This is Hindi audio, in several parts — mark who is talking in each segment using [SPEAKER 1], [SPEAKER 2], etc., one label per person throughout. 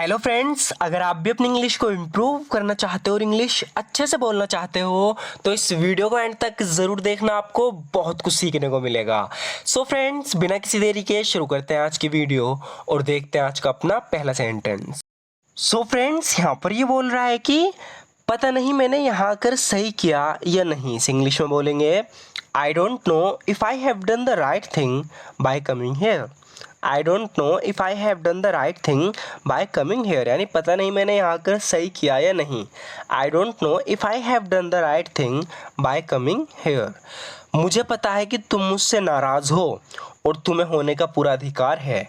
[SPEAKER 1] हेलो फ्रेंड्स, अगर आप भी अपनी इंग्लिश को इम्प्रूव करना चाहते हो और इंग्लिश अच्छे से बोलना चाहते हो तो इस वीडियो को एंड तक ज़रूर देखना, आपको बहुत कुछ सीखने को मिलेगा। सो फ्रेंड्स, बिना किसी देरी के शुरू करते हैं आज की वीडियो और देखते हैं आज का अपना पहला सेंटेंस। सो फ्रेंड्स, यहाँ पर ये बोल रहा है कि पता नहीं मैंने यहाँ आकर सही किया या नहीं। इस इंग्लिश में बोलेंगे I don't know if I have done the right thing bye coming here. I don't know if I have done the right thing bye coming here, यानी पता नहीं मैंने यहाँ आकर सही किया या नहीं। I don't know if I have done the right thing bye coming here. मुझे पता है कि तुम मुझसे नाराज़ हो और तुम्हें होने का पूरा अधिकार है।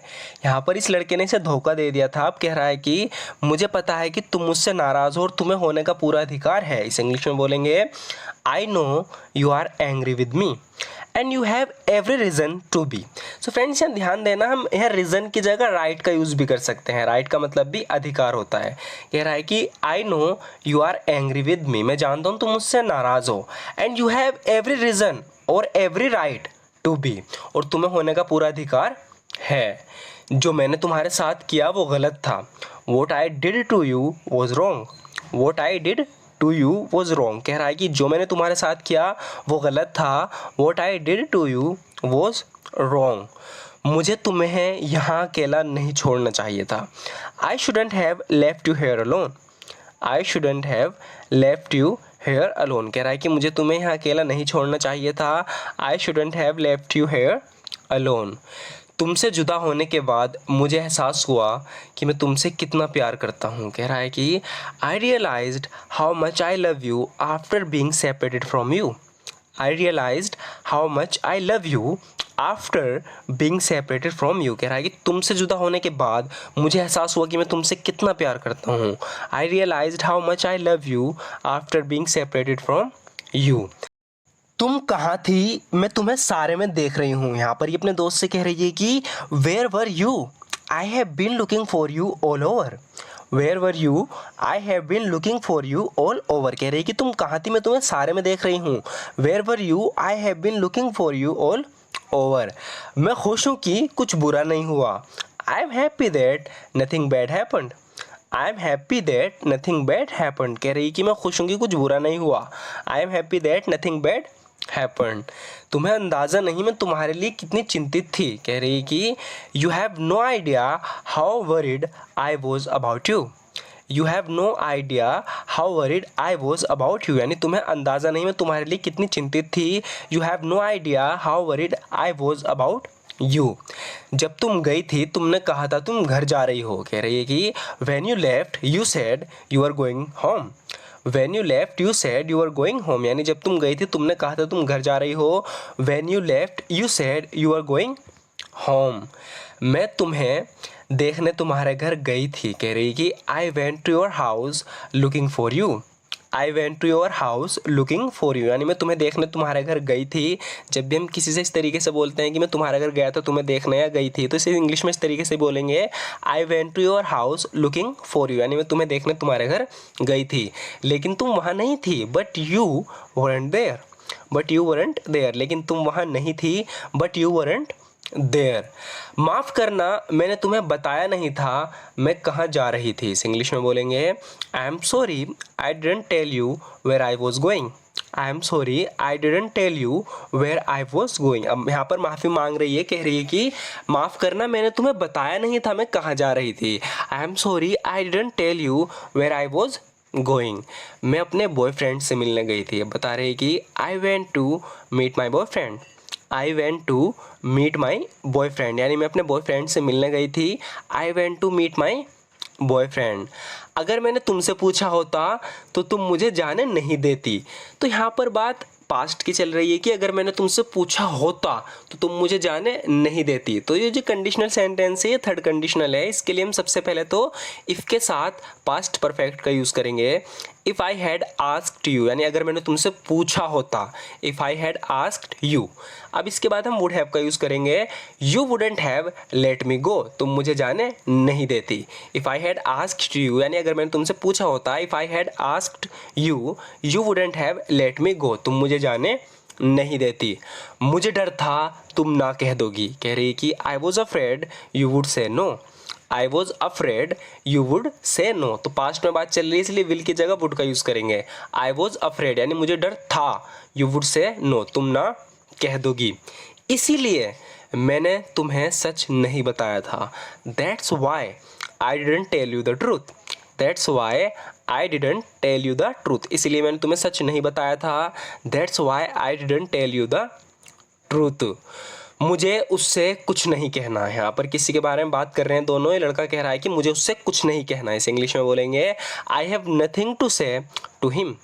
[SPEAKER 1] यहाँ पर इस लड़के ने इसे धोखा दे दिया था। अब कह रहा है कि मुझे पता है कि तुम मुझसे नाराज़ हो और तुम्हें होने का पूरा अधिकार है। इस इंग्लिश में बोलेंगे I know you are angry with me and you have every reason to be. So friends, यहाँ ध्यान देना, हम यहाँ रीज़न की जगह राइट का यूज़ भी कर सकते हैं। राइट का मतलब भी अधिकार होता है। कह रहा है कि I know you are angry with me, मैं जानता हूँ तुम मुझसे नाराज़ हो, and you have every reason और एवरी राइट टू बी, और तुम्हें होने का पूरा अधिकार है। जो मैंने तुम्हारे साथ किया वो गलत था। What I did to you was wrong. What I did to you was wrong. कह रहा है कि जो मैंने तुम्हारे साथ किया वो गलत था। What I did to you was wrong. मुझे तुम्हें यहाँ अकेला नहीं छोड़ना चाहिए था। I shouldn't have left you here alone. I shouldn't have left you here alone. कह रहा है कि मुझे तुम्हें यहाँ अकेला नहीं छोड़ना चाहिए था। I shouldn't have left you here alone. तुमसे जुदा होने के बाद मुझे एहसास हुआ कि मैं तुमसे कितना प्यार करता हूँ। कह रहा है कि I realized how much I love you after being separated from you. I realized how much I love you after being separated from you. कह रहा है कि तुमसे जुदा होने के बाद मुझे एहसास हुआ कि मैं तुमसे कितना प्यार करता हूँ। I realized how much I love you after being separated from you. तुम कहाँ थी, मैं तुम्हें सारे में देख रही हूँ। यहाँ पर ये अपने दोस्त से कह रही है कि where were you, I have been looking for you all over. Where were you, I have been looking for you all over. कह रही है कि तुम कहाँ थी, मैं तुम्हें सारे में देख रही हूँ। Where were you, I have been looking for you all over. मैं खुश हूँ कि कुछ बुरा नहीं हुआ। I am happy that nothing bad happened. I am happy that nothing bad happened. कह रही है कि मैं खुश हूँ कि कुछ बुरा नहीं हुआ। I am happy that nothing bad happened. तुम्हें अंदाज़ा नहीं मैं तुम्हारे लिए कितनी चिंतित थी। कह रही है कि you have no idea how worried I was about you. You have no idea how worried I was about you, यानी तुम्हें अंदाज़ा नहीं मैं तुम्हारे लिए कितनी चिंतित थी। You have no idea how worried I was about you. जब तुम गई थी तुमने कहा था तुम घर जा रही हो। कह रही है कि when you left you said you are going home. When you left you said you are going home, यानी जब तुम गई थी तुमने कहा था तुम घर जा रही हो। When you left you said you are going home. मैं तुम्हें देखने तुम्हारे घर गई थी। कह रही कि I went to your house looking for you. I went to your house looking for you, यानी मैं तुम्हें देखने तुम्हारे घर गई थी। जब भी हम किसी से इस तरीके से बोलते हैं कि मैं तुम्हारे घर गया था तुम्हें देखने या गई थी, तो इसे इंग्लिश में इस तरीके से बोलेंगे I went to your house looking for you, यानी मैं तुम्हें देखने तुम्हारे घर गई थी लेकिन तुम वहाँ नहीं थी। But you weren't there. But you weren't there, लेकिन तुम वहाँ नहीं थी। But you weren't there. माफ़ करना, मैंने तुम्हें बताया नहीं था मैं कहाँ जा रही थी। इस इंग्लिश में बोलेंगे I am sorry I didn't tell you where I was going. I am sorry I didn't tell you where I was going. अब यहाँ पर माफ़ी मांग रही है। कह रही है कि माफ़ करना, मैंने तुम्हें बताया नहीं था मैं कहाँ जा रही थी। I am sorry I didn't tell you where I was going. मैं अपने बॉयफ्रेंड से मिलने गई थी। अब बता रही है कि I went to meet my boyfriend. I went to meet my boyfriend, यानी मैं अपने बॉयफ्रेंड से मिलने गई थी। I went to meet my boyfriend. अगर मैंने तुमसे पूछा होता तो तुम मुझे जाने नहीं देती। तो यहाँ पर बात पास्ट की चल रही है कि अगर मैंने तुमसे पूछा होता तो तुम मुझे जाने नहीं देती। तो ये जो कंडीशनल सेंटेंस है ये थर्ड कंडीशनल है। इसके लिए हम सबसे पहले तो इफ़ के साथ पास्ट परफेक्ट का यूज़ करेंगे। If I had asked you, यानी अगर मैंने तुमसे पूछा होता। If I had asked you. अब इसके बाद हम वुड हैव का यूज़ करेंगे। You wouldn't have let me go, तुम मुझे जाने नहीं देती। If I had asked you, यानी अगर मैंने तुमसे पूछा होता। If I had asked you, you wouldn't have let me go, तुम मुझे जाने नहीं देती। मुझे डर था तुम ना कह दोगी। कह रही कि I was afraid you would say no. I was afraid you would say no. तो पास्ट में बात चल रही है इसलिए विल की जगह वुड का यूज़ करेंगे। आई वॉज अफ्रेड यानी मुझे डर था, यू वुड से नो तुम ना कह दोगी, इसीलिए मैंने तुम्हें सच नहीं बताया था। That's why I didn't tell you the truth. That's why I didn't tell you the truth, इसलिए मैंने तुम्हें सच नहीं बताया था। That's why I didn't tell you the truth. मुझे उससे कुछ नहीं कहना है। यहाँ पर किसी के बारे में बात कर रहे हैं दोनों। ये लड़का कह रहा है कि मुझे उससे कुछ नहीं कहना है। इसे इंग्लिश में बोलेंगे I have nothing to say to him.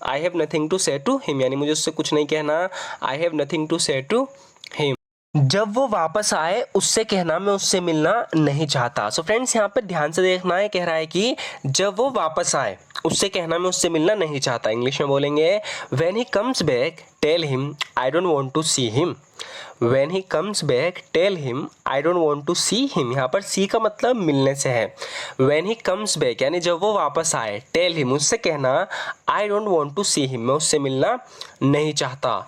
[SPEAKER 1] I have nothing to say to him यानी मुझे उससे कुछ नहीं कहना। I have nothing to say to him. जब वो वापस आए उससे कहना मैं उससे मिलना नहीं चाहता। सो फ्रेंड्स यहाँ पर ध्यान से देखना है, कह रहा है कि जब वो वापस आए उससे कहना मैं उससे मिलना नहीं चाहता। इंग्लिश में बोलेंगे when he comes back tell him I don't want to see him. When he comes back tell him I don't want to see him. यहाँ पर सी का मतलब मिलने से है। व्हेन ही कम्स बैक यानी जब वो वापस आए, टेल हिम उससे कहना I don't want to see him मैं उससे मिलना नहीं चाहता।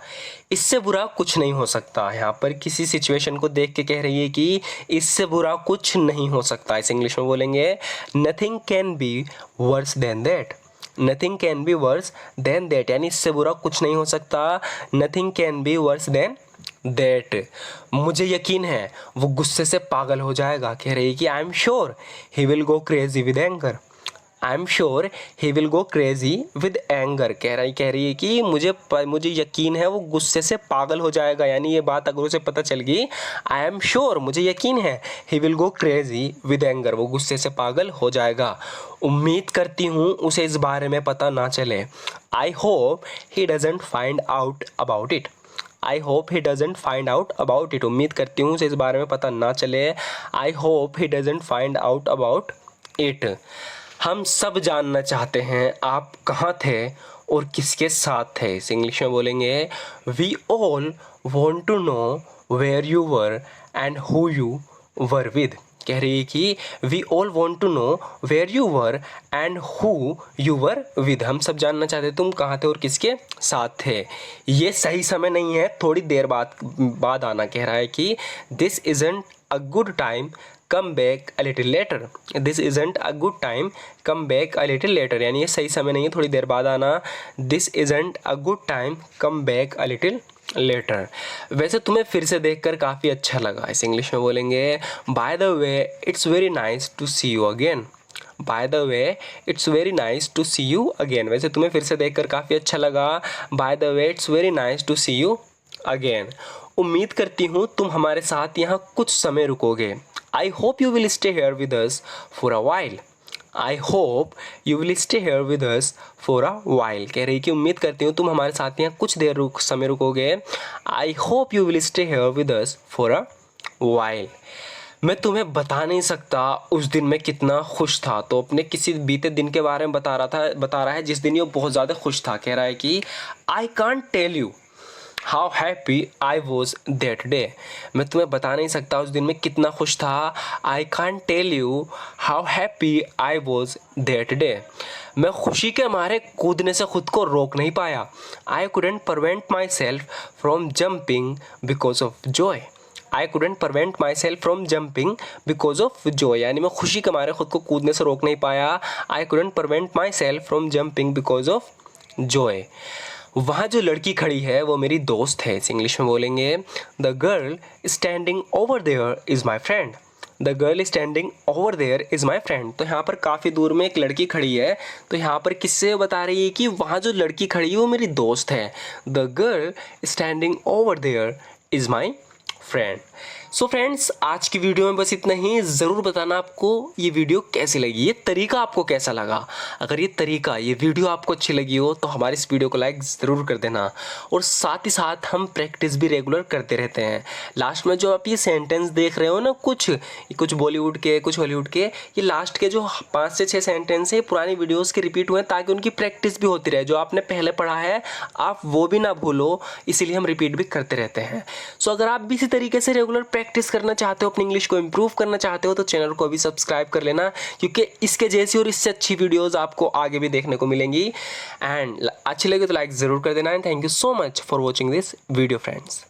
[SPEAKER 1] इससे बुरा कुछ नहीं हो सकता। यहाँ पर किसी सिचुएशन को देख के कह रही है कि इससे बुरा कुछ नहीं हो सकता। इस इंग्लिश में बोलेंगे nothing can be worse than that. Nothing can be worse than that यानी इससे बुरा कुछ नहीं हो सकता। Nothing can be worse than that. मुझे यकीन है वो गुस्से से पागल हो जाएगा। कह रही है कि I am sure he will go crazy with anger. I am sure he will go crazy with anger. कह रही है कि मुझे यकीन है वो गुस्से से पागल हो जाएगा। यानी ये बात अगर उसे पता चल गई, आई एम श्योर मुझे यकीन है, he will go crazy with anger वो गुस्से से पागल हो जाएगा। उम्मीद करती हूँ उसे इस बारे में पता ना चले। I hope he doesn't find out about it. I hope he doesn't find out about it. उम्मीद करती हूँ उसे इस बारे में पता ना चले। I hope he doesn't find out about it. हम सब जानना चाहते हैं आप कहाँ थे और किसके साथ थे। इस इंग्लिश में बोलेंगे we all want to know where you were and who you were with. कह रही है कि we all want to know where you were and who you were with. हम सब जानना चाहते तुम कहाँ थे और किसके साथ थे। ये सही समय नहीं है, थोड़ी देर बाद आना। कह रहा है कि this isn't a good time come back a little letter. This isn't a good time come back a little letter यानी ये सही समय नहीं है, थोड़ी देर बाद आना। This isn't a good time come back a little letter. वैसे तुम्हें फिर से देखकर काफ़ी अच्छा लगा। इस इंग्लिश में बोलेंगे by the way it's very nice to see you again. By the way it's very nice to see you again. वैसे तुम्हें फिर से देखकर काफ़ी अच्छा लगा। By the way it's very nice to see you again. उम्मीद करती हूँ तुम हमारे साथ यहाँ कुछ समय रुकोगे। I hope you will stay here with us for a while. I hope you will stay here with us for a while. कह रही कि उम्मीद करती हूँ तुम हमारे साथ यहाँ कुछ देर समय रुकोगे। I hope you will stay here with us for a while. मैं तुम्हें बता नहीं सकता उस दिन मैं कितना खुश था। तो अपने किसी बीते दिन के बारे में बता रहा है जिस दिन ये बहुत ज़्यादा खुश था। कह रहा है कि I can't tell you how happy I was that day. मैं तुम्हें बता नहीं सकता उस दिन मैं कितना खुश था। I can't tell you how happy I was that day. मैं खुशी के मारे कूदने से खुद को रोक नहीं पाया। I couldn't prevent my self from jumping because of Joy. I couldn't prevent my self from jumping because of Joy यानी मैं खुशी के मारे खुद को कूदने से रोक नहीं पाया। I couldn't prevent my self from jumping because of Joy. वहाँ जो लड़की खड़ी है वो मेरी दोस्त है। इस इंग्लिश में बोलेंगे the girl standing over there is my friend. The girl standing over there is my friend. तो यहाँ पर काफ़ी दूर में एक लड़की खड़ी है। तो यहाँ पर किससे बता रही है कि वहाँ जो लड़की खड़ी है वो मेरी दोस्त है। The girl standing over there is my friend. So friends आज की वीडियो में बस इतना ही। ज़रूर बताना आपको ये वीडियो कैसी लगी, ये तरीका आपको कैसा लगा। अगर ये वीडियो आपको अच्छी लगी हो तो हमारे इस वीडियो को लाइक ज़रूर कर देना। और साथ ही साथ हम प्रैक्टिस भी रेगुलर करते रहते हैं। लास्ट में जो आप ये सेंटेंस देख रहे हो ना, कुछ बॉलीवुड के कुछ हॉलीवुड के, ये लास्ट के जो 5 से 6 सेंटेंस है पुरानी वीडियोज़ के रिपीट हुए ताकि उनकी प्रैक्टिस भी होती रहे। जो आपने पहले पढ़ा है आप वो भी ना भूलो, इसीलिए हम रिपीट भी करते रहते हैं। सो अगर आप भी इसी तरीके से रेगुलर प्रैक्टिस करना चाहते हो, अपनी इंग्लिश को इंप्रूव करना चाहते हो तो चैनल को अभी सब्सक्राइब कर लेना, क्योंकि इसके जैसी और इससे अच्छी वीडियोस आपको आगे भी देखने को मिलेंगी। एंड अच्छी लगे तो लाइक ज़रूर कर देना। And thank you so much for watching this video friends.